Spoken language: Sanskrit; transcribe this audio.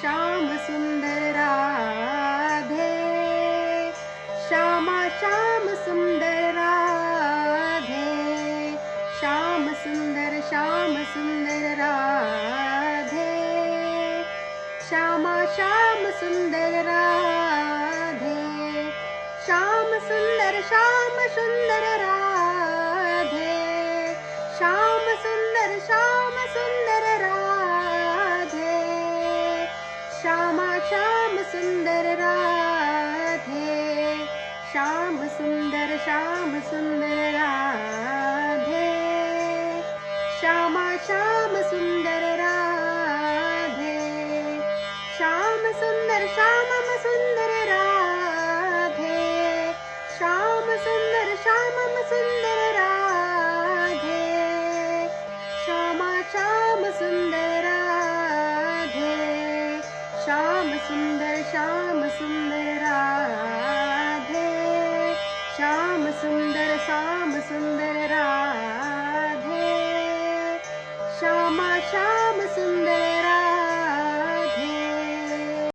श्याम सुंदर राधे, श्यामा श्याम सुंदर राधे, श्याम सुंदर राधे, श्यामा श्याम सुंदर राधे, श्याम सुंदर राधे, श्याम सुंदर राधे, श्यामा श्याम सुंदर राधे, श्याम सुंदर राधे, श्यामा श्याम सुंदर राधे, श्याम सुंदर राधे, श्याम सुंदर राधे, श्यामा श्याम सुंदर राधे, श्याम सुंदर राधे, श्याम सुंदर राधे, श्यामा श्याम सुंदर